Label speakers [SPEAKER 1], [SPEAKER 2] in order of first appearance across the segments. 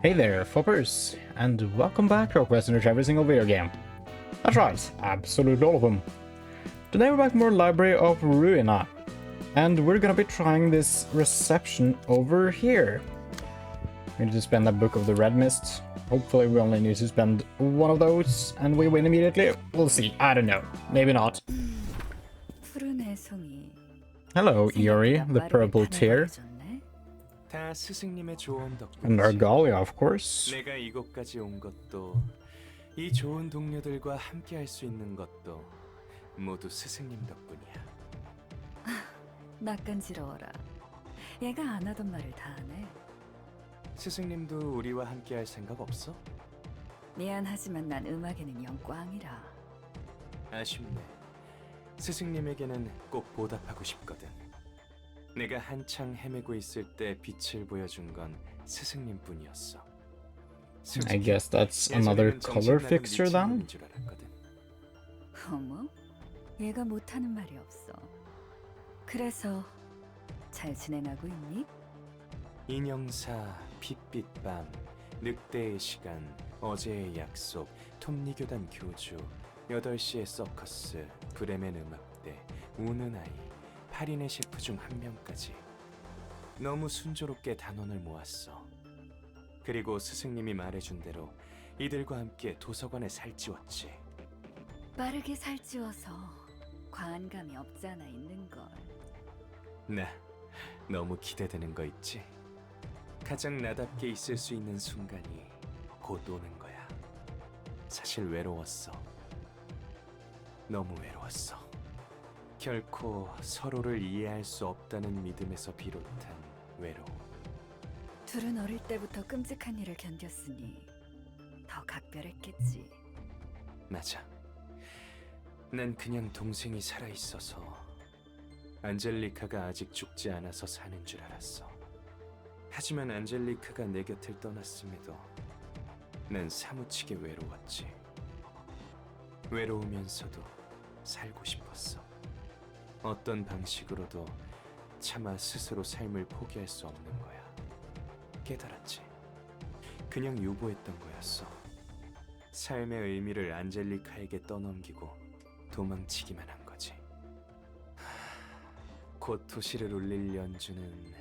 [SPEAKER 1] Hey there, Foppers, and welcome back to our quest to every single video game. That's right, absolutely all of them. Today we're back with more Library of Ruina, and we're gonna be trying this reception over here. We need to spend a Book of the Red Mist. Hopefully we only need to spend one of those, and we win immediately. We'll see, I don't know, maybe not. Hello, Iori, the purple tear.
[SPEAKER 2] 다 스승님의 조언 덕분이지.
[SPEAKER 1] And Argalia, of course.
[SPEAKER 2] 내가 이곳까지 온 것도 이 좋은 동료들과 함께 할 수 있는 것도 모두 스승님 덕분이야.
[SPEAKER 3] 낯간지러워라. 얘가 안 하던 말을 다 하네.
[SPEAKER 2] 스승님도 우리와 함께 할 생각 없어?
[SPEAKER 3] 미안하지만 난 음악에는 영 꽝이라.
[SPEAKER 2] 아쉽네. 스승님에게는 꼭 보답하고 싶거든. 내가 한창 헤매고 있을 때 빛을 보여준 건 스승님뿐이었어.
[SPEAKER 1] I guess that's another color fixture then?
[SPEAKER 3] 어머? 얘가 못하는 말이 없어. 그래서 잘 지내나고 있니?
[SPEAKER 2] 인형사, 핏빛 밤, 늑대의 시간, 어제의 약속, 톱니교단 교주, 8시의 서커스, 브레멘 음악대, 우는 아이, 8인의 셰프 중 한 명까지 너무 순조롭게 단원을 모았어. 그리고 스승님이 말해준 대로 이들과 함께 도서관에 살찌웠지.
[SPEAKER 3] 빠르게 살찌워서 과한 감이 없지 않아 있는걸.
[SPEAKER 2] 나 너무 기대되는 거 있지? 가장 나답게 있을 수 있는 순간이 곧 오는 거야. 사실 외로웠어. 너무 외로웠어. 결코 서로를 이해할 수 없다는 믿음에서 비롯한 외로움.
[SPEAKER 3] 둘은 어릴 때부터 끔찍한 일을 견뎠으니 더 각별했겠지.
[SPEAKER 2] 맞아. 난 그냥 동생이 살아있어서 안젤리카가 아직 죽지 않아서 사는 줄 알았어. 하지만 안젤리카가 내 곁을 떠났음에도 난 사무치게 외로웠지. 외로우면서도 살고 싶었어. 어떤 방식으로도 차마 스스로 삶을 포기할 수 없는 거야. 깨달았지. 그냥 유보했던 거였어. 삶의 의미를 안젤리카에게 떠넘기고 도망치기만 한 거지. 곧 도시를 울릴 연주는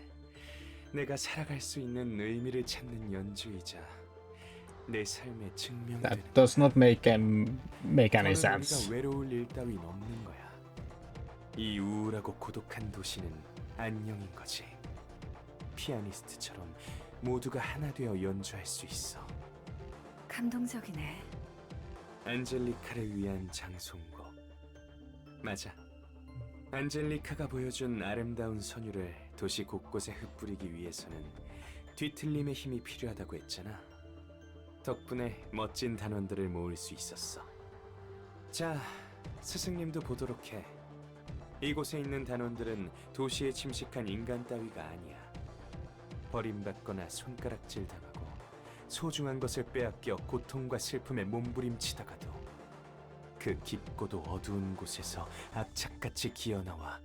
[SPEAKER 2] 내가 살아갈 수 있는 의미를 찾는 연주이자 내 삶의 증명이 되는
[SPEAKER 1] That does not make any
[SPEAKER 2] 저는
[SPEAKER 1] sense.
[SPEAKER 2] 우리가 외로울 일 따윈 없는 거야. 이 우울하고 고독한 도시는 안녕인 거지. 피아니스트처럼 모두가 하나 되어 연주할 수 있어.
[SPEAKER 3] 감동적이네.
[SPEAKER 2] 안젤리카를 위한 장송곡. 맞아. 안젤리카가 보여준 아름다운 선율을 도시 곳곳에 흩뿌리기 위해서는 뒤틀림의 힘이 필요하다고 했잖아. 덕분에 멋진 단원들을 모을 수 있었어. 자, 스승님도 보도록 해. 이곳에 있는 단원들은 도시에 침식한 인간 따위가 아니야. 버림받거나 손가락질 당하고 소중한 것을 빼앗겨 고통과 슬픔에 몸부림치다가도 그 깊고도 어두운 곳에서 악착같이 기어나와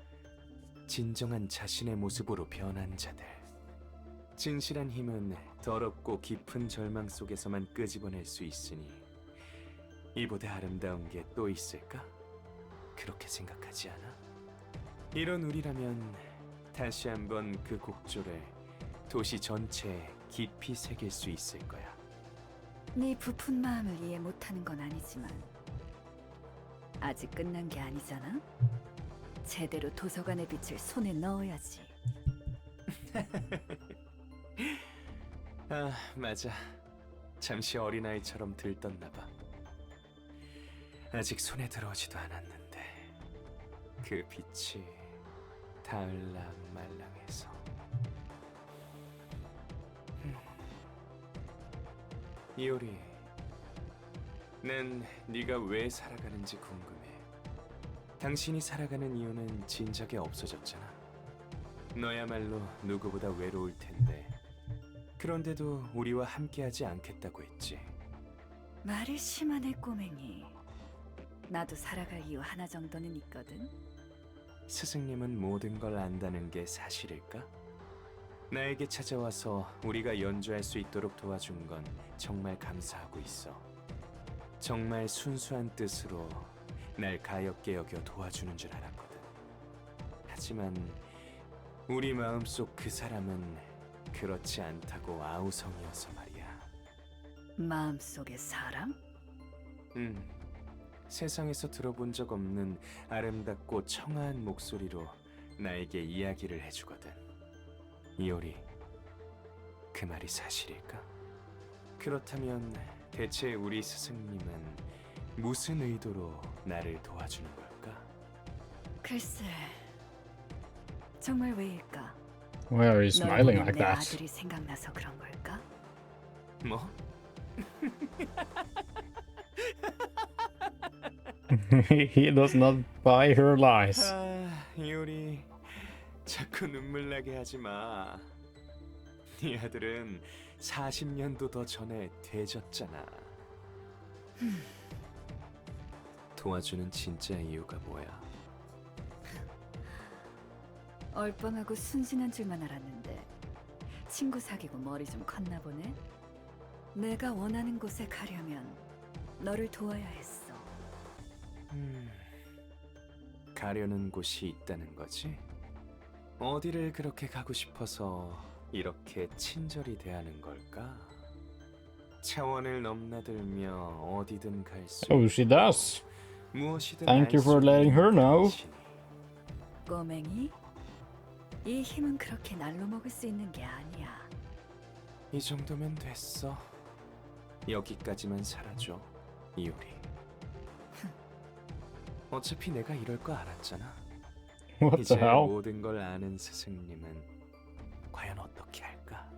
[SPEAKER 2] 진정한 자신의 모습으로 변한 자들. 진실한 힘은 더럽고 깊은 절망 속에서만 끄집어낼 수 있으니 이보다 아름다운 게 또 있을까? 그렇게 생각하지 않아? 이런 우리라면 다시 한번 그 곡조를 도시 전체에 깊이 새길 수 있을 거야.
[SPEAKER 3] 네 부푼 마음을 이해 못하는 건 아니지만 아직 끝난 게 아니잖아. 제대로 도서관의 빛을 손에 넣어야지.
[SPEAKER 2] 아, 맞아. 잠시 어린아이처럼 들떴나 봐. 아직 손에 들어오지도 않았는데 그 빛이 닿을랑말랑해서. 이오리, 난 네가 왜 살아가는지 궁금해. 당신이 살아가는 이유는 진작에 없어졌잖아. 너야말로 누구보다 외로울 텐데 그런데도 우리와 함께하지 않겠다고 했지.
[SPEAKER 3] 말을 심하네 꼬맹이. 나도 살아갈 이유 하나 정도는 있거든.
[SPEAKER 2] 스승님은 모든 걸 안다는 게 사실일까? 나에게 찾아와서 우리가 연주할 수 있도록 도와준 건 정말 감사하고 있어. 정말 순수한 뜻으로 날 가엾게 여겨 도와주는 줄 알았거든. 하지만 우리 마음속 그 사람은 그렇지 않다고 아우성이어서 말이야.
[SPEAKER 3] 마음속의 사람?
[SPEAKER 2] 세상에서 들어본 적 없는 아름답고 청아한 목소리로 나에게 이야기를 해주거든. 이오리, 그 말이 사실일까? 그렇다면 대체 우리 스승님은 무슨 의도로 나를 도와주는 걸까?
[SPEAKER 3] 글쎄, 정말 왜일까?
[SPEAKER 1] Why are you smiling like
[SPEAKER 3] 내
[SPEAKER 1] that?
[SPEAKER 3] 아들이 생각나서 그런 걸까?
[SPEAKER 2] 뭐?
[SPEAKER 1] He does not buy her lies.
[SPEAKER 2] 이오리, 자꾸 눈물 나게 하지 마. 네 아들은 40년도 더 전에 되졌잖아. 도와주는 진짜 이유가 뭐야?
[SPEAKER 3] 얼빵하고 순진한 줄만 알았는데 친구 사귀고 머리 좀 컸나 보네. 내가 원하는 곳에 가려면 너를 도와야 했어.
[SPEAKER 2] 가려는 곳이 있다는 거지? 어디를 그렇게 가고 싶어서 이렇게 친절히 대하는 걸까? 차원을 넘나들며 어디든 갈 수
[SPEAKER 1] Oh, she does.
[SPEAKER 2] 무엇이든
[SPEAKER 1] Thank you
[SPEAKER 2] 알수
[SPEAKER 1] for letting her
[SPEAKER 2] 있는
[SPEAKER 1] know.
[SPEAKER 2] 당신이.
[SPEAKER 3] 꼬맹이? 이 힘은 그렇게 날로 먹을 수 있는 게 아니야.
[SPEAKER 2] 이 정도면 됐어. 여기까지만 살아줘, 이오리. 어차피 내가 이럴 거 알았잖아.
[SPEAKER 1] What
[SPEAKER 2] 이제
[SPEAKER 1] the hell?
[SPEAKER 2] 모든 걸 아는 스승님은 과연 어떻게 할까?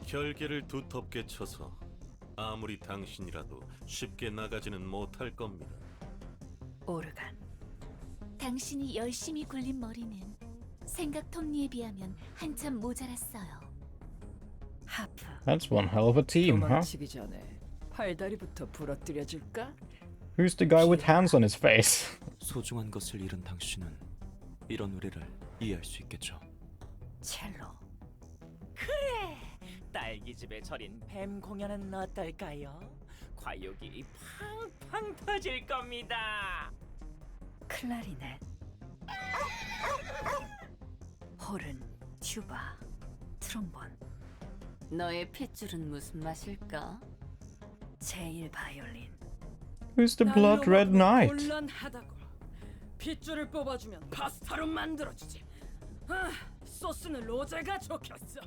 [SPEAKER 4] 결계를 두텁게 쳐서 아무리 당신이라도 쉽게 나가지는 못할 겁니다.
[SPEAKER 3] 오르간.
[SPEAKER 5] 당신이 열심히 굴린 머리는 생각 톱니에 비하면 한참 모자랐어요.
[SPEAKER 3] 하프.
[SPEAKER 1] That's one hell of a team, huh?
[SPEAKER 6] 도망치기 전에 팔다리부터 부러뜨려 줄까?
[SPEAKER 1] Who's the guy with hands on his face?
[SPEAKER 7] 소중한 것을 잃은 당신은 이런 우리를 이해할 수 있겠죠.
[SPEAKER 3] 첼로.
[SPEAKER 8] 딸기집에 절인 뱀 공연은 어떨까요? 과욕이 팡팡 터질 겁니다.
[SPEAKER 3] 클라리넷. 호른, 튜바, 트롬본.
[SPEAKER 5] 너의 핏줄은 무슨 맛일까?
[SPEAKER 3] 제일 바이올린.
[SPEAKER 1] Who's the blood red knight?
[SPEAKER 6] 곤란하다고. 핏줄을 뽑아주면 파스타로 만들어주지. 아, 소스는 로제가 좋겠어.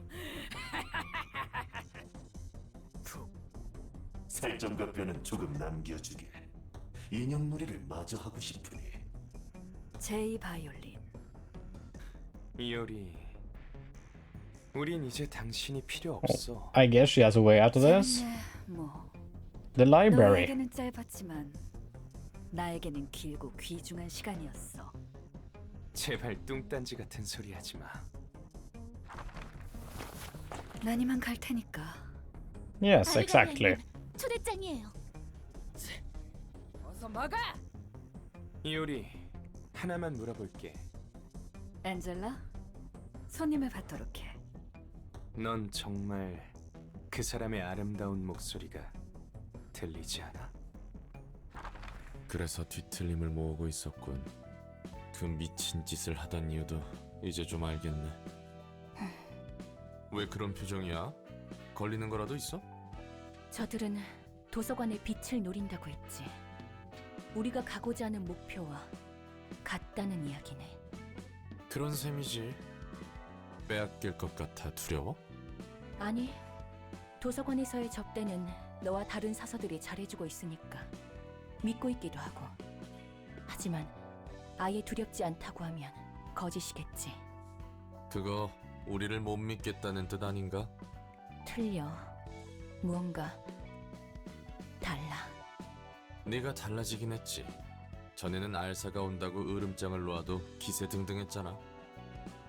[SPEAKER 9] 살점과 뼈는 조금 남겨주게. 인형놀이를 마저 하고 싶으니.
[SPEAKER 3] 제이 바이올린.
[SPEAKER 2] 이오리, 우린 이제 당신이 필요 없어.
[SPEAKER 1] I guess she has a way out of this.
[SPEAKER 3] 재밌네, 뭐.
[SPEAKER 1] The library.
[SPEAKER 3] 너에게는 짧았지만 나에게는 길고 귀중한 시간이었어.
[SPEAKER 2] 제발 뚱딴지 같은 소리 하지 마.
[SPEAKER 3] 난 이만 갈 테니까.
[SPEAKER 1] Yes, exactly.
[SPEAKER 5] 초대장이에요.
[SPEAKER 6] 어서 막아.
[SPEAKER 2] 이오리, 하나만 물어볼게.
[SPEAKER 3] 엔젤라, 손님을 받도록 해.
[SPEAKER 2] 넌 정말 그 사람의 아름다운 목소리가 들리지 않아?
[SPEAKER 10] 그래서 뒤틀림을 모으고 있었군. 그 미친 짓을 하던 이유도 이제 좀 알겠네. 왜 그런 표정이야? 걸리는 거라도 있어?
[SPEAKER 5] 저들은 도서관의 빛을 노린다고 했지. 우리가 가고자 하는 목표와 같다는 이야기네.
[SPEAKER 10] 그런 셈이지. 빼앗길 것 같아 두려워?
[SPEAKER 5] 아니, 도서관에서의 접대는 너와 다른 사서들이 잘해주고 있으니까 믿고 있기도 하고. 하지만 아예 두렵지 않다고 하면 거짓이겠지.
[SPEAKER 10] 그거 우리를 못 믿겠다는 뜻 아닌가?
[SPEAKER 5] 틀려. 무언가 달라.
[SPEAKER 10] 네가 달라지긴 했지. 전에는 알사가 온다고 으름장을 놓아도 기세등등했잖아.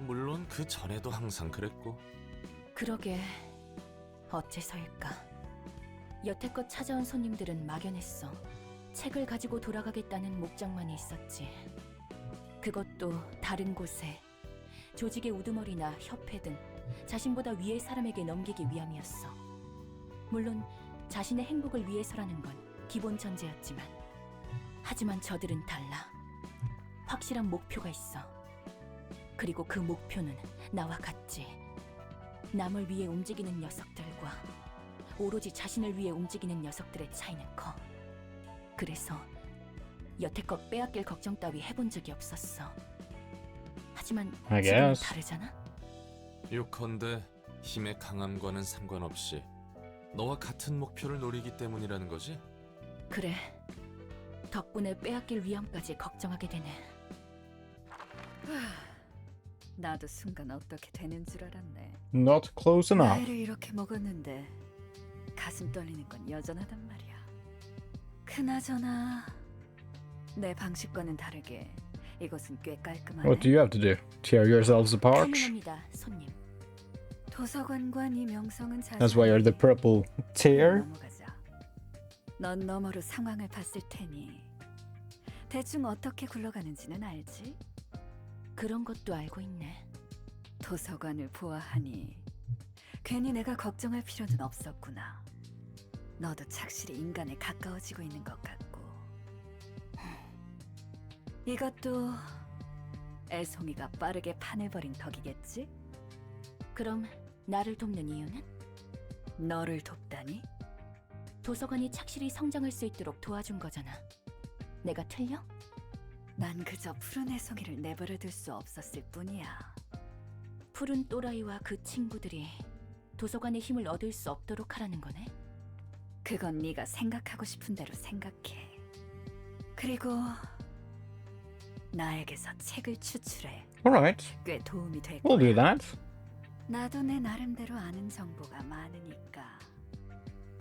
[SPEAKER 10] 물론 그 전에도 항상 그랬고.
[SPEAKER 5] 그러게, 어째서일까? 여태껏 찾아온 손님들은 막연했어. 책을 가지고 돌아가겠다는 목적만이 있었지. 그것도 다른 곳에, 조직의 우두머리나 협회 등 자신보다 위의 사람에게 넘기기 위함이었어. 물론 자신의 행복을 위해서라는 건 기본 전제였지만, 하지만 저들은 달라. 확실한 목표가 있어. 그리고 그 목표는 나와 같지. 남을 위해 움직이는 녀석들과 오로지 자신을 위해 움직이는 녀석들의 차이는 커. 그래서 여태껏 빼앗길 걱정 따위 해본 적이 없었어. 하지만 지금은 다르잖아?
[SPEAKER 10] 요컨대 힘의 강함과는 상관없이 너와 같은 목표를 노리기 때문이라는 거지?
[SPEAKER 5] 그래. 덕분에 빼앗길 위험까지 걱정하게 되네.
[SPEAKER 3] 나도 순간 어떻게 되는 줄 알았네.
[SPEAKER 1] Not close enough.
[SPEAKER 3] 나이를 이렇게 먹었는데 가슴 떨리는 건 여전하단 말이야. 그나저나 내 방식과는 다르게 이것은 꽤 깔끔하네.
[SPEAKER 1] What do you have to do? Tear yourselves apart?
[SPEAKER 5] 가능합니다, 손님.
[SPEAKER 3] 도서관과 네 명성은 잘.
[SPEAKER 1] That's why you're the purple tear.
[SPEAKER 3] 넘어가자. 넌 너머로 상황을 봤을 테니 대충 어떻게 굴러가는지는 알지?
[SPEAKER 5] 그런 것도 알고 있네.
[SPEAKER 3] 도서관을 보아하니 괜히 내가 걱정할 필요는 없었구나. 너도 착실히 인간에 가까워지고 있는 것 같고. 이것도 애송이가 빠르게 파내버린 덕이겠지?
[SPEAKER 5] 그럼 나를 돕는 이유는?
[SPEAKER 3] 너를 돕다니?
[SPEAKER 5] 도서관이 착실히 성장할 수 있도록 도와준 거잖아. 내가 틀려?
[SPEAKER 3] 난 그저 푸른 애송이를 내버려둘 수 없었을 뿐이야.
[SPEAKER 5] 푸른 또라이와 그 친구들이 도서관의 힘을 얻을 수 없도록 하라는 거네?
[SPEAKER 3] 그건 네가 생각하고 싶은 대로 생각해. 그리고 나에게서 책을 추출해.
[SPEAKER 1] Alright,
[SPEAKER 3] 꽤 도움이 될
[SPEAKER 1] we'll do
[SPEAKER 3] 거야.
[SPEAKER 1] that.
[SPEAKER 3] 나도 내 나름대로 아는 정보가 많으니까.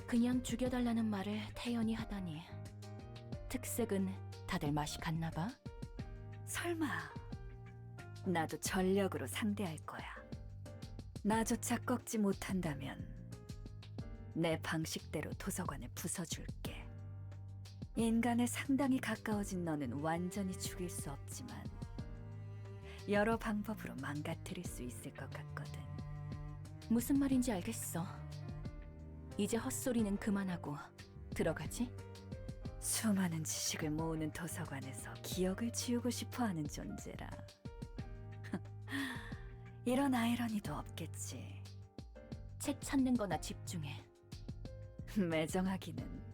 [SPEAKER 5] 그냥 죽여달라는 말을 태연히 하다니. 특색은 다들 맛이 갔나 봐?
[SPEAKER 3] 설마 나도 전력으로 상대할 거야. 나조차 꺾지 못한다면 내 방식대로 도서관을 부숴줄게. 인간에 상당히 가까워진 너는 완전히 죽일 수 없지만 여러 방법으로 망가뜨릴 수 있을 것 같거든.
[SPEAKER 5] 무슨 말인지 알겠어. 이제 헛소리는 그만하고 들어가지?
[SPEAKER 3] 수많은 지식을 모으는 도서관에서 기억을 지우고 싶어하는 존재라. 이런 아이러니도 없겠지.
[SPEAKER 5] 책 찾는 거나 집중해.
[SPEAKER 3] 매정하기는.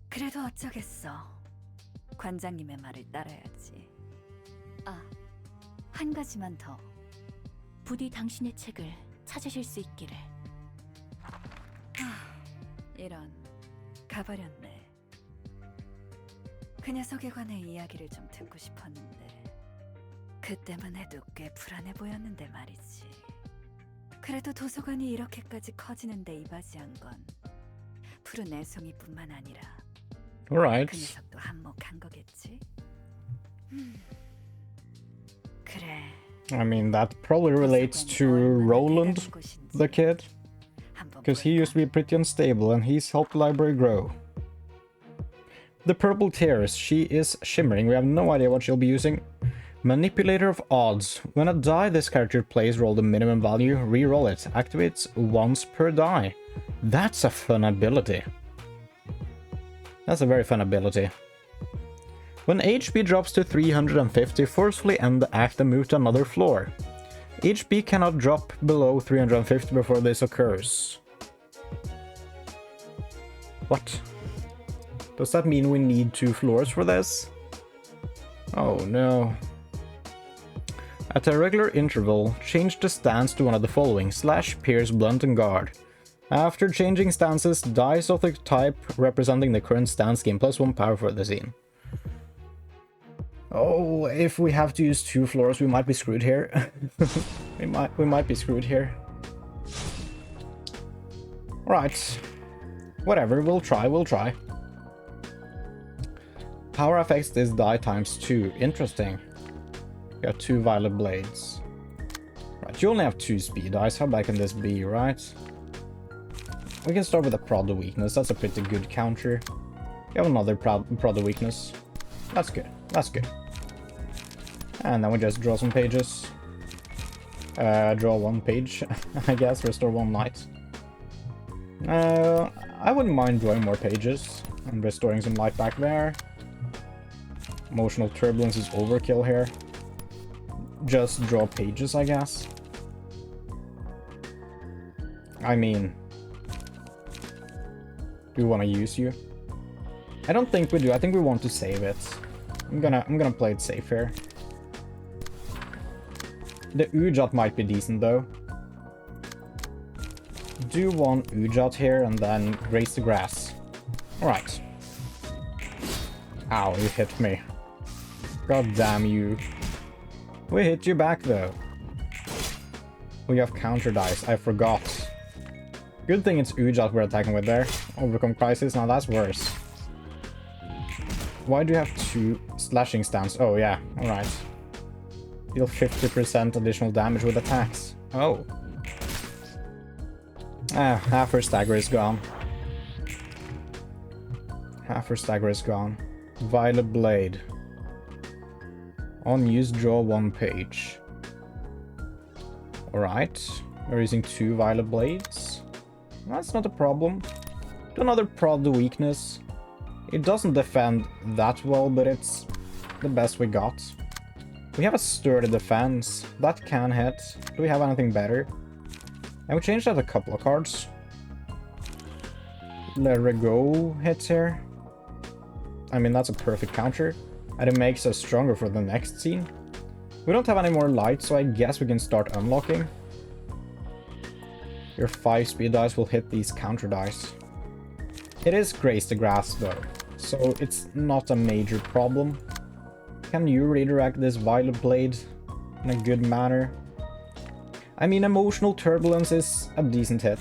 [SPEAKER 3] 그래도 어쩌겠어. 관장님의 말을 따라야지. 아, 한 가지만 더.
[SPEAKER 5] 부디 당신의 책을 찾으실 수 있기를.
[SPEAKER 3] 이런, 가버렸네. 그 녀석에 관해 이야기를 좀 듣고 싶었는데 그때만 해도 꽤 불안해 보였는데 말이지. 그래도 도서관이 이렇게까지 커지는데 이바지한 건 푸른 애송이뿐만 아니라 그
[SPEAKER 1] Alright.
[SPEAKER 3] 녀석도 한몫한 거겠지? 그래.
[SPEAKER 1] I mean, that probably relates to Roland, the kid. Because he used to be pretty unstable and he's helped the library grow. The purple tears, she is shimmering. We have no idea what she'll be using. Manipulator of odds. When a die this character plays roll the minimum value, re-roll it. Activates once per die. That's a fun ability. That's a very fun ability. When HP drops to 350, forcefully end the act and move to another floor. HP cannot drop below 350 before this occurs. What? Does that mean we need 2 floors for this? Oh no. At a regular interval, change the stance to one of the following: slash, pierce, blunt, and guard. After changing stances, dice of the type representing the current stance gain +1 power for the scene. Oh, if we have to use 2 floors, we might be screwed here. we might be screwed here. Right. Whatever, we'll try. Power affects this die ×2. Interesting. Got 2 violet blades. Right, you only have 2 speed dice. How bad can this be, right? We can start with a prod weakness. That's a pretty good counter. You have another prod weakness. That's good. That's good. And then we just draw some pages. Draw 1 page, I guess. Restore 1 light. I wouldn't mind drawing more pages and restoring some light back there. Emotional turbulence is overkill here. Just draw pages, I guess. I mean, do we want to use you? I don't think we do. I think we want to save it. I'm gonna play it safe here. The Ujat might be decent though. Do one Ujat here and then graze the grass. Alright. Ow, you hit me. God damn you. We hit you back though. We have counter dice, I forgot. Good thing it's Ujat we're attacking with there. Overcome crisis, now that's worse. Why do you have 2 slashing stance? Oh yeah, alright. Deal 50% additional damage with attacks. Oh. Ah, half her stagger is gone. Half her stagger is gone. Violet Blade. On use, draw 1 page. Alright. We're using 2 Violet Blades. That's not a problem. Do another prod the weakness. It doesn't defend that well, but it's the best we got. We have a sturdy defense. That can hit. Do we have anything better? And we changed out a couple of cards. Let her go hits here. I mean, that's a perfect counter. And it makes us stronger for the next scene. We don't have any more light, so I guess we can start unlocking. Your 5 speed dice will hit these counter dice. It is graze the grass though, so it's not a major problem. Can you redirect this Violet Blade in a good manner? I mean, emotional turbulence is a decent hit.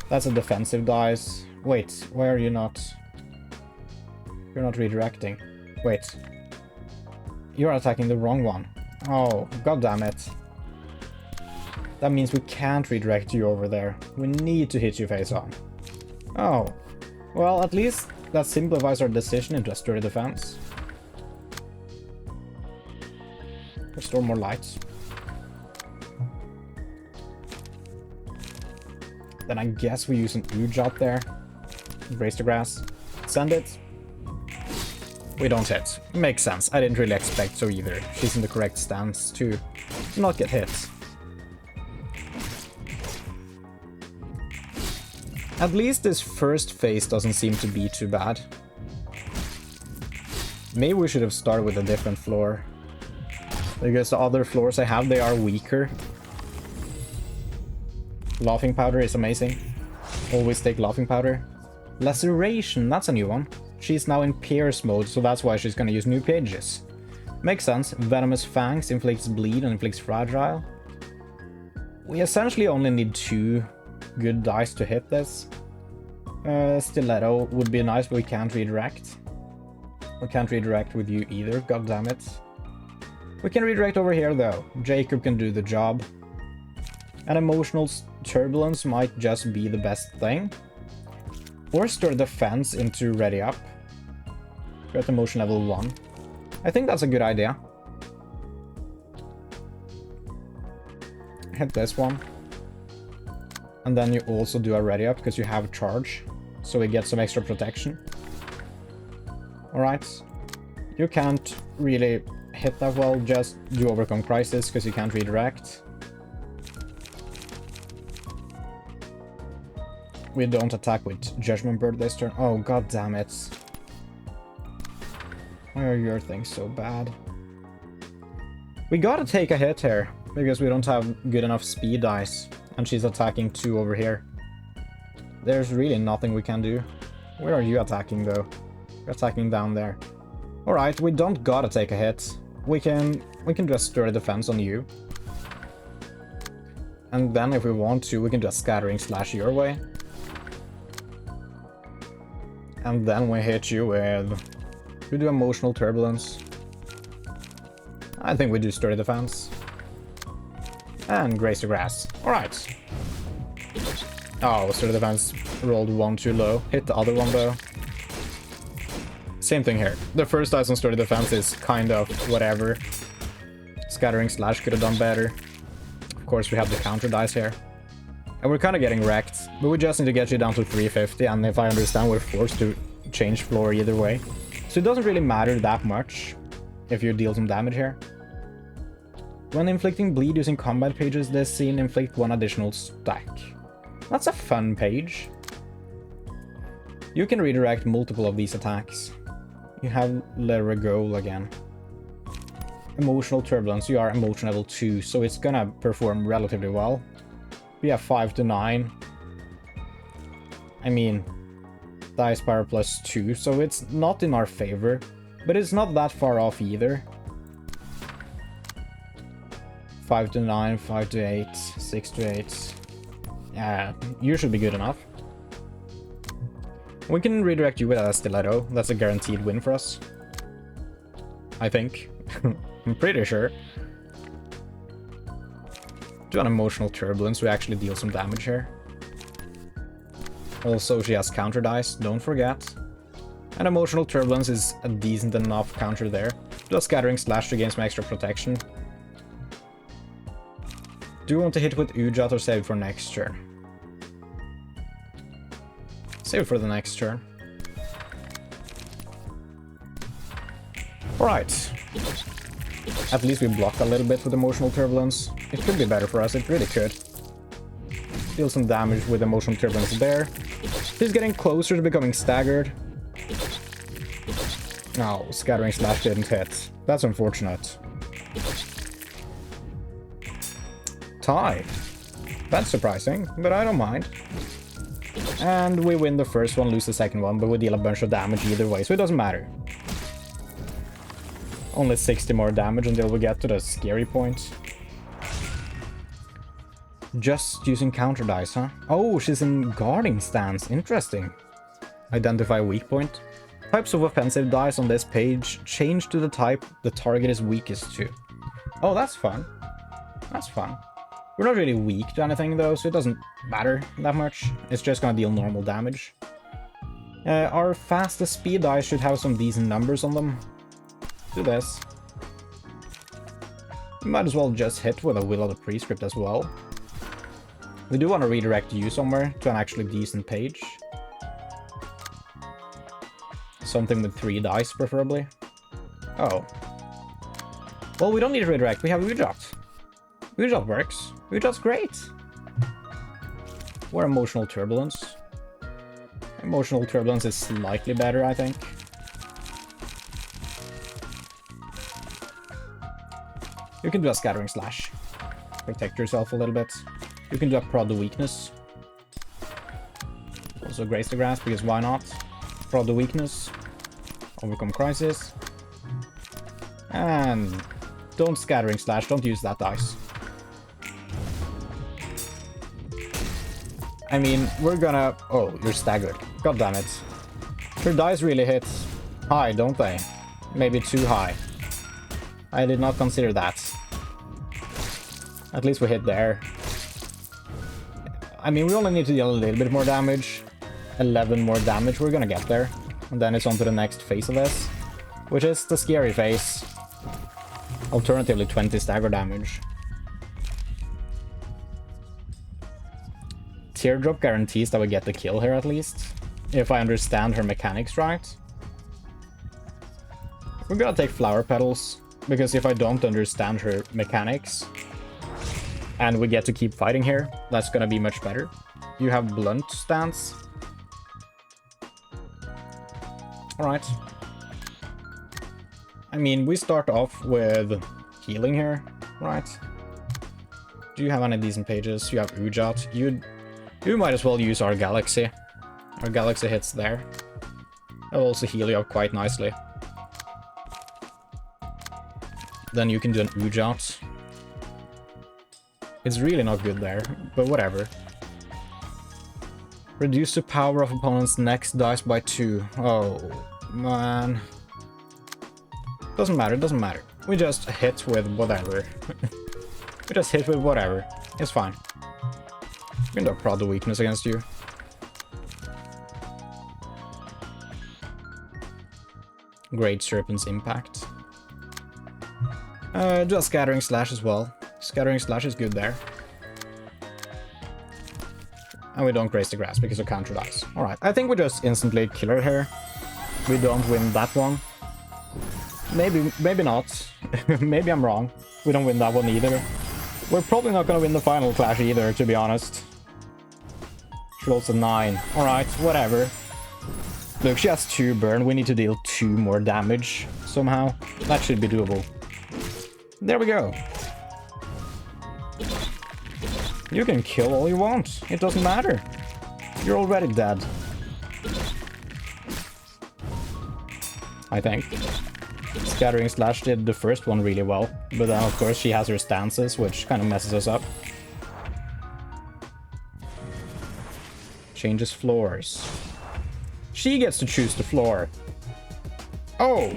[SPEAKER 1] That's a defensive dice. Wait, why are you not? You're not redirecting. Wait. You're attacking the wrong one. Oh, god damn it. That means we can't redirect you over there. We need to hit you face on. Oh. Well, at least that simplifies our decision into a sturdy defense. Restore more lights. Then I guess we use an Ujat there. Graze the grass. Send it. We don't hit. Makes sense. I didn't really expect so either. She's in the correct stance to not get hit. At least this first phase doesn't seem to be too bad. Maybe we should have started with a different floor. Because the other floors I have, they are weaker. Laughing powder is amazing. Always take laughing powder. Laceration, that's a new one. She's now in pierce mode, so that's why she's gonna use new pages. Makes sense. Venomous fangs inflicts bleed and inflicts fragile. We essentially only need 2 good dice to hit this. Stiletto would be nice, but we can't redirect. We can't redirect with you either, god damn it. We can redirect over here though. Jacob can do the job. And emotional turbulence might just be the best thing. Or stir defense into ready up. We're at emotion level 1. I think that's a good idea. Hit this one. And then you also do a ready up because you have charge. So we get some extra protection. Alright. You can't really hit that well, just do overcome crisis because you can't redirect. We don't attack with Judgment Bird this turn. Oh, god damn it. Why are your things so bad? We gotta take a hit here, because we don't have good enough speed dice. And she's attacking 2 over here. There's really nothing we can do. Where are you attacking though? You're attacking down there. Alright, we don't gotta take a hit. We can do a sturdy defense on you. And then if we want to, we can do a scattering slash your way. And then we hit you with... We do emotional turbulence. I think we do sturdy defense. And graze the grass. Alright. Oh, sturdy defense rolled 1 too low. Hit the other one though. Same thing here. The first dice on sturdy defense is kind of whatever. Scattering Slash could have done better. Of course, we have the counter dice here. And we're kind of getting wrecked, but we just need to get you down to 350, and if I understand, we're forced to change floor either way. So it doesn't really matter that much if you deal some damage here. When inflicting bleed using combat pages, this scene inflict 1 additional stack. That's a fun page. You can redirect multiple of these attacks. You have Le Regole again. Emotional Turbulence, you are emotion level 2, so it's gonna perform relatively well. We have 5 to 9. I mean, dice power plus 2, so it's not in our favor, but it's not that far off either. 5 to 9, 5 to 8, 6 to 8. Yeah, you should be good enough. We can redirect you with a stiletto. That's a guaranteed win for us. I think. I'm pretty sure. Do an emotional turbulence, we actually deal some damage here. Also, she has counter dice, don't forget. And emotional turbulence is a decent enough counter there. Do a scattering slash to gain some extra protection. Do you want to hit with Ujat or save for next turn? Save for the next turn. Alright. At least we blocked a little bit with emotional turbulence. It could be better for us, it really could. Deal some damage with emotional turbulence there. He's getting closer to becoming staggered. No, scattering slash didn't hit. That's unfortunate. Tie. That's surprising, but I don't mind. And we win the first one, lose the second one, but we deal a bunch of damage either way, so it doesn't matter. Only 60 more damage until we get to the scary point. Just using counter dice, huh? Oh, she's in guarding stance. Interesting. Identify weak point. Types of offensive dice on this page change to the type the target is weakest to. Oh, that's fun. That's fun. We're not really weak to anything though, so it doesn't matter that much. It's just gonna deal normal damage. Our fastest speed dice should have some decent numbers on them. Do this. You might as well just hit with a Will of the Prescript as well. We do want to redirect you somewhere to an actually decent page. Something with 3 dice, preferably. Oh. Well, we don't need to redirect, we have Ujat. Ujat works. Ujat's great. Or Emotional Turbulence. Emotional Turbulence is slightly better, I think. You can do a Scattering Slash. Protect yourself a little bit. You can do a Prod the Weakness. Also Grace the Grasp, because why not? Prod the Weakness. Overcome Crisis. And don't Scattering Slash, don't use that dice. I mean, we're gonna... Oh, you're staggered. God damn it. Your dice really hit high, don't they? Maybe too high. I did not consider that. At least we hit there. I mean, we only need to deal a little bit more damage. 11 more damage, we're gonna get there. And then it's on to the next phase of this, which is the scary phase. Alternatively, 20 stagger damage. Teardrop guarantees that we get the kill here at least. If I understand her mechanics right. We're gonna take Flower Petals, because if I don't understand her mechanics, and we get to keep fighting here, that's gonna be much better. You have Blunt Stance. Alright. I mean, we start off with healing here, right? Do you have any decent pages? You have Ujat. You might as well use our Galaxy. Our Galaxy hits there. That'll also heal you up quite nicely. Then you can do an Ujat. It's really not good there, but whatever. Reduce the power of opponent's next dice by 2. Oh, man. Doesn't matter, doesn't matter. We just hit with whatever. We just hit with whatever. It's fine. We can do a Prod the Weakness against you. Great Serpent's Impact. Do a Scattering Slash as well. Scattering Slash is good there. And we don't graze the grass because of counter dice. Alright, I think we just instantly kill her here. We don't win that one. Maybe not. Maybe I'm wrong. We don't win that one either. We're probably not gonna win the final clash either, to be honest. She rolls a 9. Alright, whatever. Look, she has 2 burn. We need to deal 2 more damage somehow. That should be doable. There we go. You can kill all you want. It doesn't matter. You're already dead. I think. Scattering Slash did the first one really well, but then of course she has her stances, which kind of messes us up. Changes floors. She gets to choose the floor. Oh!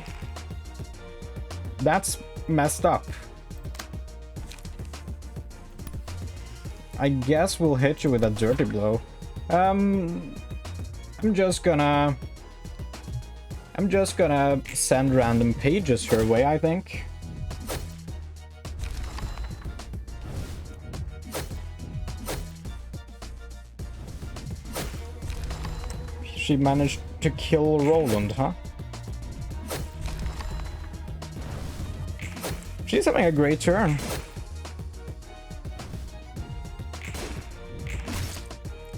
[SPEAKER 1] That's messed up. I guess we'll hit you with a dirty blow. I'm just gonna send random pages her way, I think. She managed to kill Roland, huh? She's having a great turn.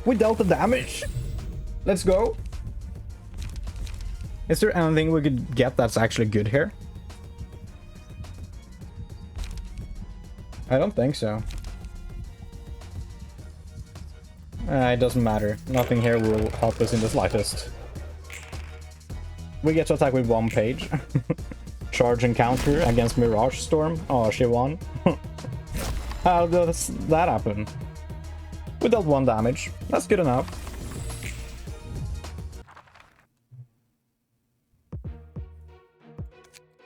[SPEAKER 1] We dealt the damage. Let's go. Is there anything we could get that's actually good here? I don't think so. It doesn't matter. Nothing here will help us in the slightest. We get to attack with 1 page. Charge and counter against Mirage Storm. Oh, she won. How does that happen? We dealt 1 damage. That's good enough.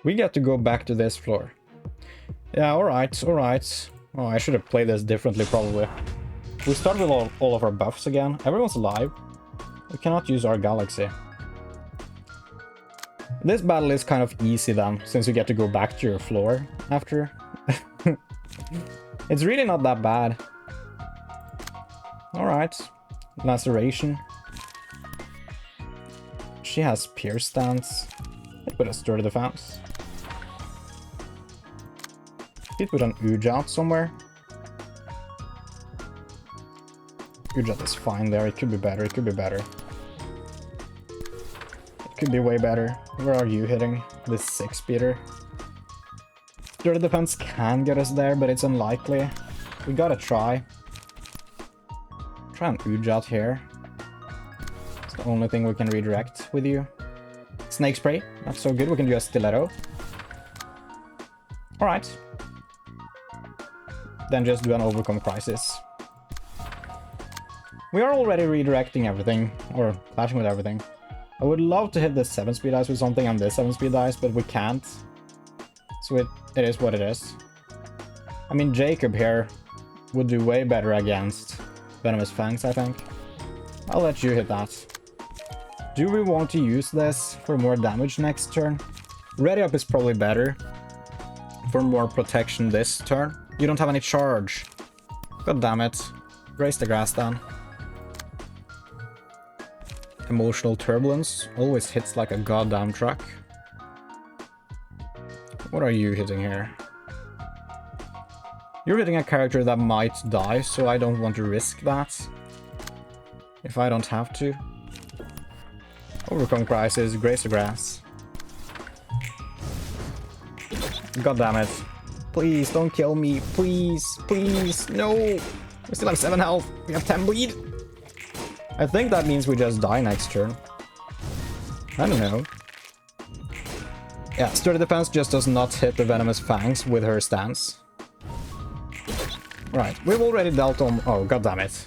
[SPEAKER 1] We get to go back to this floor. Yeah, alright, alright. Oh, I should have played this differently, probably. We start with all of our buffs again. Everyone's alive. We cannot use our galaxy. This battle is kind of easy then, since you get to go back to your floor after. It's really not that bad. Alright. Laceration. She has Pierce stance. Let's put a Sturdy Defense. Let's put an Ujat somewhere. Ujat is fine there. It could be better. It could be better. It could be way better. Where are you hitting? This 6-speeder. Sturdy Defense can get us there, but it's unlikely. We gotta try. Try an Ujat here. It's the only thing we can redirect with you. Snake Spray. That's so good. We can do a Stiletto. Alright. Then just do an Overcome Crisis. We are already redirecting everything, or clashing with everything. I would love to hit this 7-speed dice with something on this 7-speed dice, but we can't. So it is what it is. I mean, Jacob here would do way better against Venomous Fangs, I think. I'll let you hit that. Do we want to use this for more damage next turn? Ready Up is probably better for more protection this turn. You don't have any charge. God damn it. Raise the grass down. Emotional Turbulence always hits like a goddamn truck. What are you hitting here? You're hitting a character that might die, so I don't want to risk that. If I don't have to. Overcome Crisis, Grace the Grass. God damn it. Please, don't kill me. Please, please. No! We still have 7 health. We have 10 bleed. I think that means we just die next turn. I don't know. Yeah, Sturdy Defense just does not hit the Venomous Fangs with her stance. Right, we've already dealt oh, goddammit.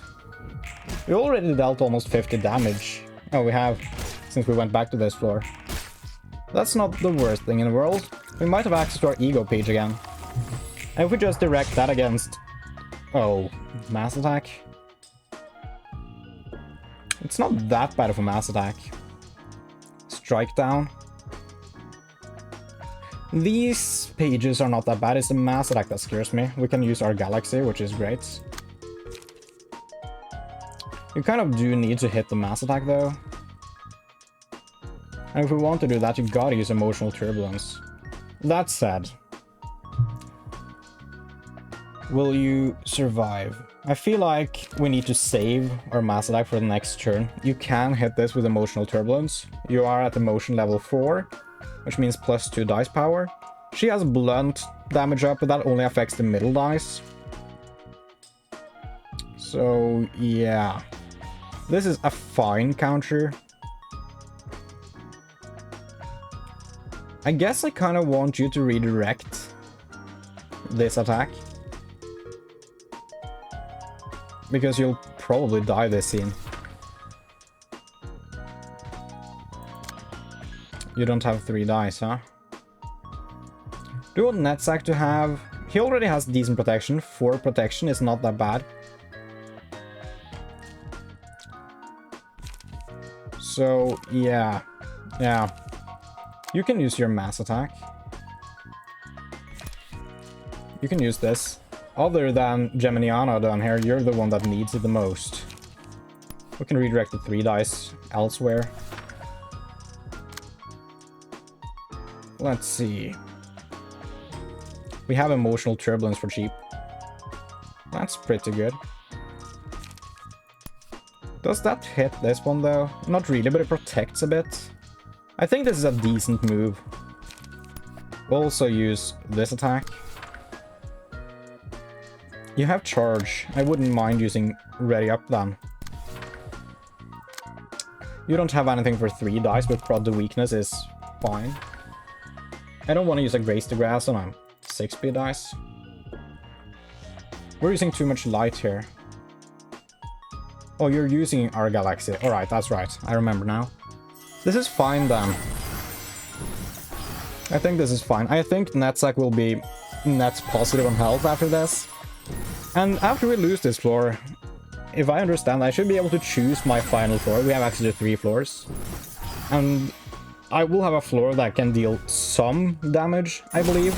[SPEAKER 1] We already dealt almost 50 damage. Oh, we have, since we went back to this floor. That's not the worst thing in the world. We might have access to our ego page again. And if we just direct that against... Oh, mass attack? It's not that bad of a mass attack. Strike down. These pages are not that bad. It's the mass attack that scares me. We can use our galaxy, which is great. You kind of do need to hit the mass attack though. And if we want to do that, you gotta use emotional turbulence. That said, will you survive? I feel like we need to save our mass attack for the next turn. You can hit this with emotional turbulence. You are at emotion level 4, which means +2 dice power. She has blunt damage up, but that only affects the middle dice. So yeah, this is a fine counter. I guess I kind of want you to redirect this attack, because you'll probably die this scene. You don't have 3 dice, huh? Do you want Netsack to have... He already has decent protection. 4 protection is not that bad. So, yeah. Yeah. You can use your mass attack. You can use this. Other than Geminiana down here, you're the one that needs it the most. We can redirect the 3 dice elsewhere. Let's see. We have emotional turbulence for cheap. That's pretty good. Does that hit this one though? Not really, but it protects a bit. I think this is a decent move. We'll also use this attack. You have charge. I wouldn't mind using ready up then. You don't have anything for 3 dice, but prod the weakness is fine. I don't want to use a Grace the Grass on a 6p dice. We're using too much light here. Oh, you're using our galaxy. Alright, that's right. I remember now. This is fine then. I think this is fine. I think Netsack will be net positive on health after this. And after we lose this floor, if I understand, I should be able to choose my final floor. We have actually 3 floors. And I will have a floor that can deal some damage, I believe.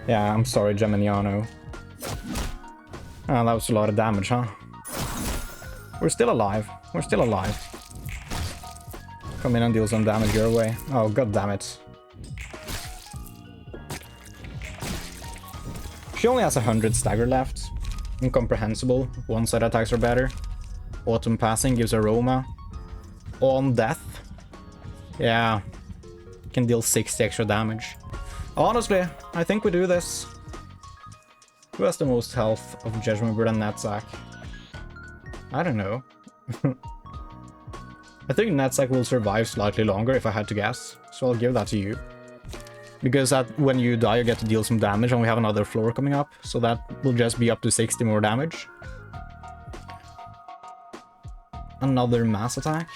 [SPEAKER 1] Yeah, I'm sorry, Geminiano. Oh, that was a lot of damage, huh? We're still alive. We're still alive. Come in and deal some damage your way. Oh, god damn it. She only has 100 stagger left. Incomprehensible. One-side attacks are better. Autumn Passing gives Aroma. On Death. Yeah. Can deal 60 extra damage. Honestly, I think we do this. Who has the most health of Judgment Bird and Netsack? I don't know. I think Netsack will survive slightly longer if I had to guess, so I'll give that to you. Because when you die you get to deal some damage and we have another floor coming up, so that will just be up to 60 more damage. Another mass attack.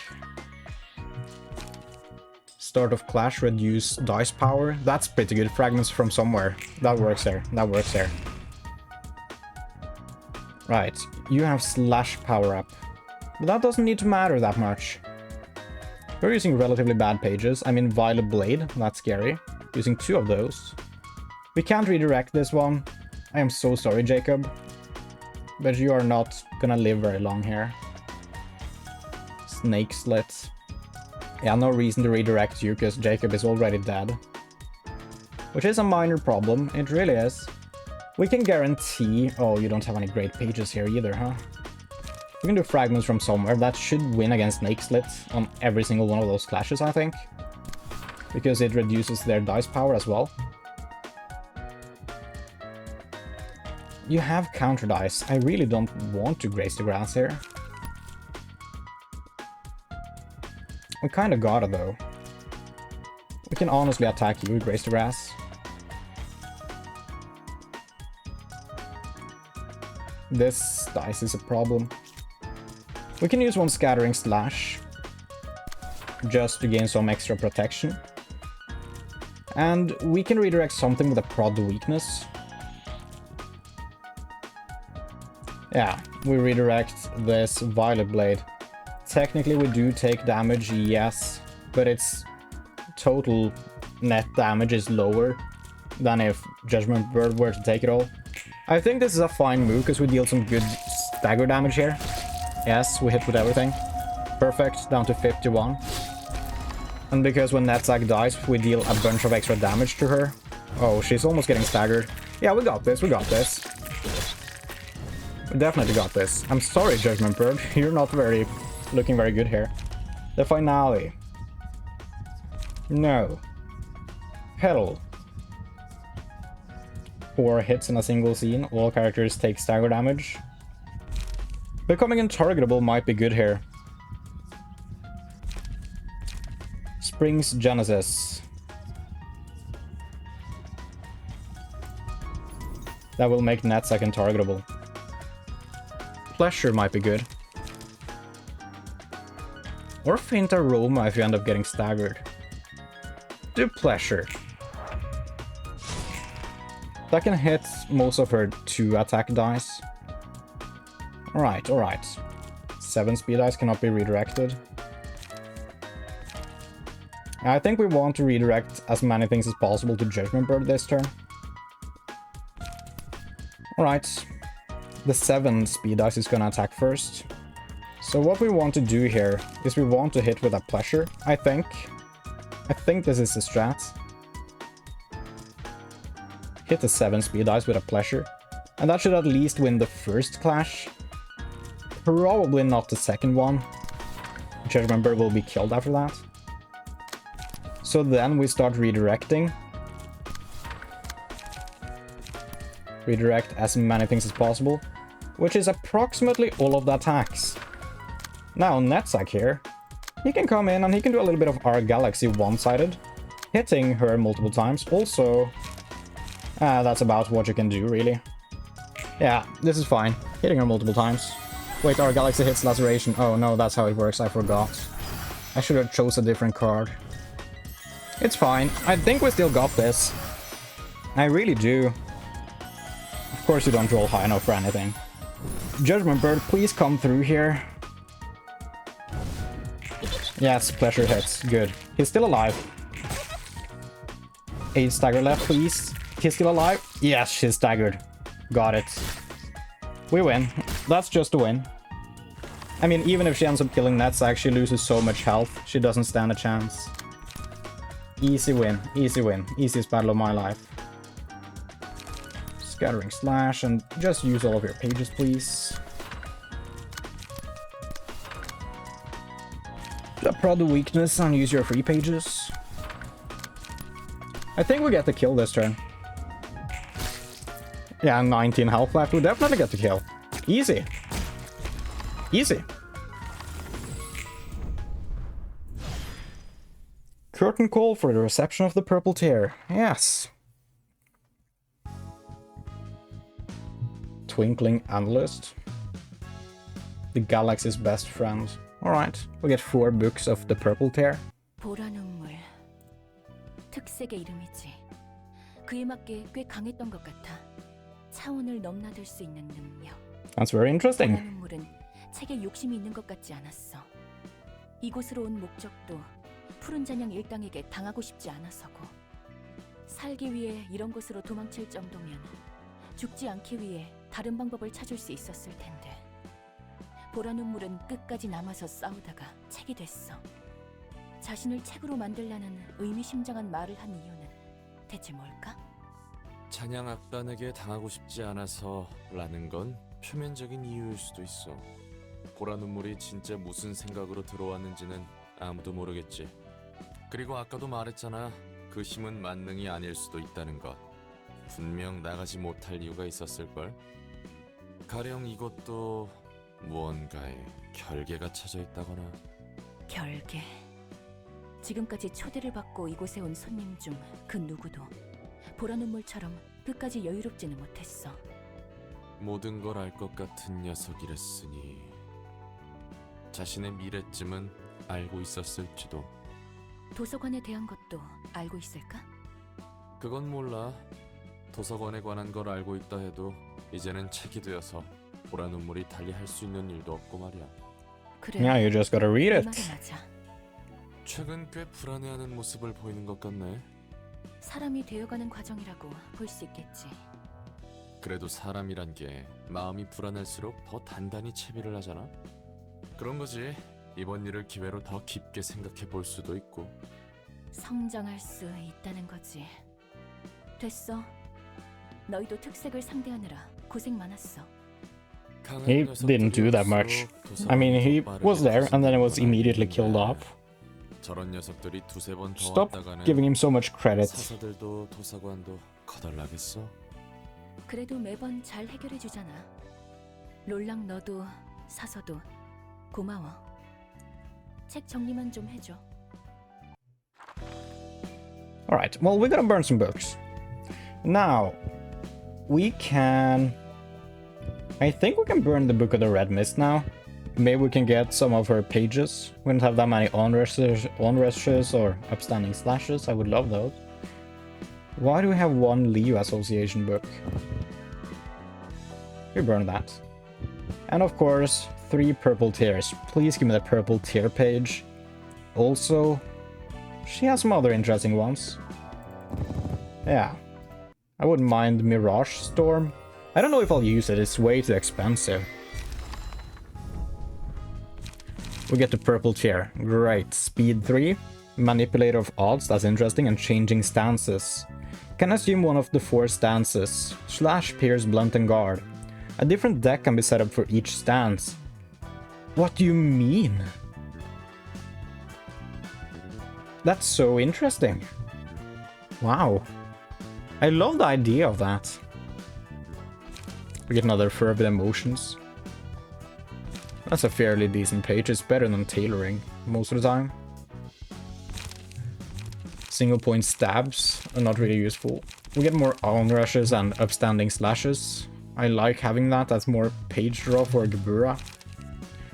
[SPEAKER 1] Start of Clash, reduce dice power. That's pretty good. Fragments from somewhere. That works there. That works there. Right, you have Slash power up. But that doesn't need to matter that much. We're using relatively bad pages. I mean, Violet Blade, that's scary. Using 2 of those. We can't redirect this one. I am so sorry, Jacob. But you are not gonna live very long here. Snake Slit. Yeah, no reason to redirect you, because Jacob is already dead. Which is a minor problem, it really is. We can guarantee... Oh, you don't have any great pages here either, huh? We can do Fragments from somewhere. That should win against Snake Slit on every single one of those clashes, I think. Because it reduces their dice power as well. You have counter dice. I really don't want to Grace the Grass here. We kinda gotta though. We can honestly attack you with Grace the Grass. This dice is a problem. We can use one Scattering Slash just to gain some extra protection. And we can redirect something with a prod weakness. Yeah, we redirect this Violet Blade. Technically we do take damage, yes, but it's total net damage is lower than if Judgment Bird were to take it all. I think this is a fine move because we deal some good stagger damage here. Yes, we hit with everything. Perfect, down to 51. And because when Netzach dies, we deal a bunch of extra damage to her. Oh, she's almost getting staggered. Yeah, we got this, we got this. We definitely got this. I'm sorry, Judgment Bird. You're not looking very good here. The finale. No. Pedal. 4 hits in a single scene. All characters take stagger damage. Becoming untargetable might be good here. Spring's Genesis. That will make Netzach untargetable. Pleasure might be good. Or Faint Aroma if you end up getting staggered. Do Pleasure. That can hit most of her 2 attack dice. Alright, alright. 7 speed dice cannot be redirected. I think we want to redirect as many things as possible to Judgment Bird this turn. Alright. The 7 speed dice is gonna attack first. So what we want to do here is we want to hit with a Pleasure, I think. I think this is the strat. Hit the 7 speed dice with a Pleasure. And that should at least win the first clash. Probably not the second one. Judgment Bird will be killed after that. So then we start redirecting. Redirect as many things as possible. Which is approximately all of the attacks. Now Netzach here. He can come in and he can do a little bit of our Galaxy one-sided. Hitting her multiple times. Also... that's about what you can do, really. Yeah, this is fine. Hitting her multiple times. Wait, our Galaxy hits Laceration. Oh no, that's how it works, I forgot. I should have chose a different card. It's fine. I think we still got this. I really do. Of course you don't roll high enough for anything. Judgment Bird, please come through here. Yes, Pleasure hits. Good. He's still alive. 8 stagger left, please. He's still alive? Yes, she's staggered. Got it. We win. That's just a win. I mean, even if she ends up killing Netzach, she loses so much health. She doesn't stand a chance. Easy win. Easy win. Easiest battle of my life. Scattering Slash, and just use all of your pages, please. Prod the weakness and use your free pages. I think we get the kill this turn. Yeah, 19 health left. We definitely get the kill. Easy. Easy. Curtain call for the reception of the purple tear. Yes. Twinkling Analyst. The galaxy's best friend. Alright, we get 4 books of the purple tear.
[SPEAKER 5] 보라 눈물. 특색의 이름이지. 그에 맞게 꽤 강했던 것 같아. 차원을 넘나들 수 있는 능력.
[SPEAKER 1] That's very interesting.
[SPEAKER 5] 보라 눈물은 책에 욕심이 있는 것 같지 않았어. 이곳으로 온 목적도 푸른 잔향 일당에게 당하고 싶지 않아서고. 살기 위해 이런 곳으로 도망칠 정도면 죽지 않기 위해 다른 방법을 찾을 수 있었을 텐데. 보라 눈물은 끝까지 남아서 싸우다가 책이 됐어. 자신을 책으로 만들라는 의미심장한 말을 한 이유는 대체 뭘까?
[SPEAKER 10] 찬양 악단에게 당하고 싶지 않아서 라는 건 표면적인 이유일 수도 있어. 보라 눈물이 진짜 무슨 생각으로 들어왔는지는 아무도 모르겠지. 그리고 아까도 말했잖아. 그 힘은 만능이 아닐 수도 있다는 것. 분명 나가지 못할 이유가 있었을걸. 가령 이것도 무언가에 결계가 쳐져 있다거나.
[SPEAKER 5] 결계. 지금까지 초대를 받고 이곳에 온 손님 중 그 누구도 보라 눈물처럼 끝까지 여유롭지는 못했어.
[SPEAKER 10] 모든 걸 알 것 같은 녀석이랬으니 자신의 미래쯤은 알고 있었을지도.
[SPEAKER 5] 도서관에 대한 것도 알고 있을까?
[SPEAKER 10] 그건 몰라. 도서관에 관한 걸 알고 있다 해도 이제는 책이 되어서 보라 눈물이 달리 할 수 있는 일도 없고 말이야.
[SPEAKER 5] 그래.
[SPEAKER 1] Yeah, you just gotta read
[SPEAKER 5] 그
[SPEAKER 1] it.
[SPEAKER 5] 말이 맞아.
[SPEAKER 10] 최근 꽤 불안해하는 모습을 보이는 것 같네.
[SPEAKER 5] 사람이 되어가는 과정이라고 볼 수 있겠지.
[SPEAKER 10] 그래도 사람이란 게 마음이 불안할수록 더 단단히 채비를 하잖아. 그런 거지. 이번 일을 기회로 더 깊게 생각해 볼 수도 있고.
[SPEAKER 5] 성장할 수 있다는 거지. 됐어. 너희도 특색을 상대하느라 고생 많았어.
[SPEAKER 1] He didn't do that much. I mean, he was there and then he was immediately killed off.
[SPEAKER 10] 저런 녀석들이 두세 번 더
[SPEAKER 1] Stop
[SPEAKER 10] 왔다가는
[SPEAKER 1] giving him so much credit.
[SPEAKER 10] 사서들도 도서관도 거덜나겠어.
[SPEAKER 5] 그래도 매번 잘 해결해 주잖아. 롤랑 너도 사서도 고마워. 책 정리만 좀 해줘.
[SPEAKER 1] Alright, well, we're gonna burn some books. Now, we can... I think we can burn the Book of the Red Mist now. Maybe we can get some of her pages. We don't have that many on-rushes or upstanding slashes. I would love those. Why do we have one Leo Association book? We burn that. And of course, 3 purple tears. Please give me the purple tear page. Also, she has some other interesting ones. Yeah. I wouldn't mind Mirage Storm. I don't know if I'll use it, it's way too expensive. We get the purple tier. Great. Speed 3. Manipulator of odds, that's interesting, and changing stances. Can assume one of the 4 stances. Slash, Pierce, Blunt, and Guard. A different deck can be set up for each stance. What do you mean? That's so interesting. Wow. I love the idea of that. We get another Fervid Emotions. That's a fairly decent page. It's better than tailoring most of the time. Single point stabs are not really useful. We get more on rushes and upstanding slashes. I like having that. That's more page draw for Gebura.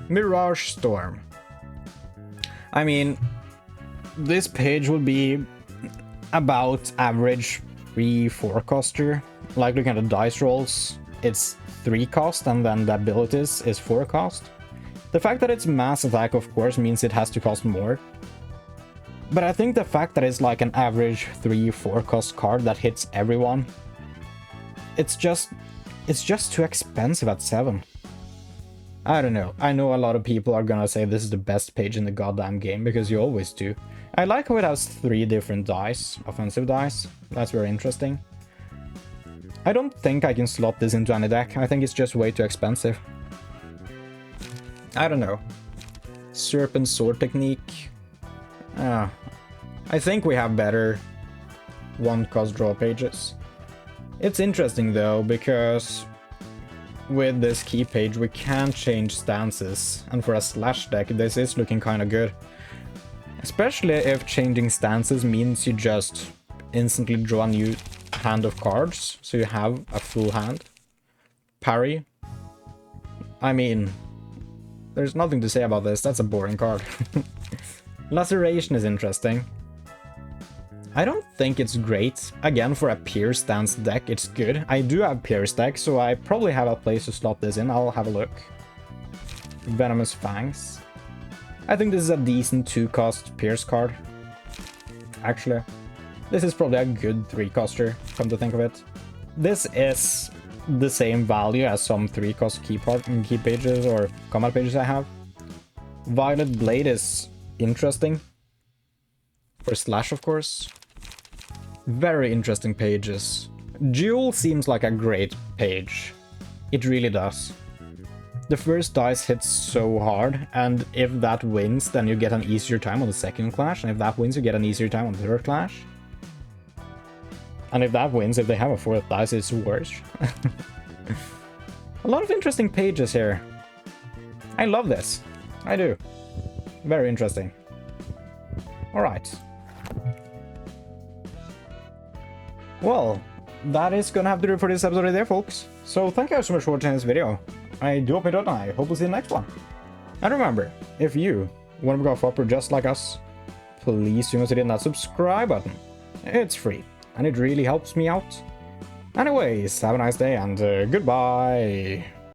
[SPEAKER 1] Mirage Storm. I mean, this page would be about average 3-4 coster. Like looking at the dice rolls, it's 3 cost and then the abilities is 4 cost. The fact that it's mass attack of course means it has to cost more. But I think the fact that it's like an average 3-4 cost card that hits everyone, it's just too expensive at 7. I don't know. I know a lot of people are gonna say this is the best page in the goddamn game, because you always do. I like how it has 3 different dice, offensive dice. That's very interesting. I don't think I can slot this into any deck. I think it's just way too expensive. I don't know. Serpent Sword Technique. I think we have better 1-cost draw pages. It's interesting though, because with this key page we can change stances, and for a slash deck this is looking kinda good. Especially if changing stances means you just instantly draw a new hand of cards, so you have a full hand. Parry. I mean, there's nothing to say about this, that's a boring card. Laceration is interesting. I don't think it's great. Again, for a Pierce stance deck, it's good. I do have Pierce deck, so I probably have a place to slot this in. I'll have a look. Venomous Fangs. I think this is a decent 2-cost Pierce card. Actually, this is probably a good 3-coster, come to think of it. This is the same value as some 3-cost key pages or combat pages I have. Violet Blade is interesting. For Slash, of course. Very interesting pages. Jewel seems like a great page. It really does. The first dice hits so hard, and if that wins, then you get an easier time on the second clash, and if that wins, you get an easier time on the third clash. And if that wins, if they have a 4th dice, it's worse. A lot of interesting pages here. I love this. I do. Very interesting. Alright. Well, that is gonna have to do it for this episode right there, folks. So thank you guys so much for watching this video. I do hope you enjoyed, and I hope we'll see you in the next one. And remember, if you want to become a Fopper just like us, please consider that subscribe button. It's free, and it really helps me out. Anyways, have a nice day, and goodbye.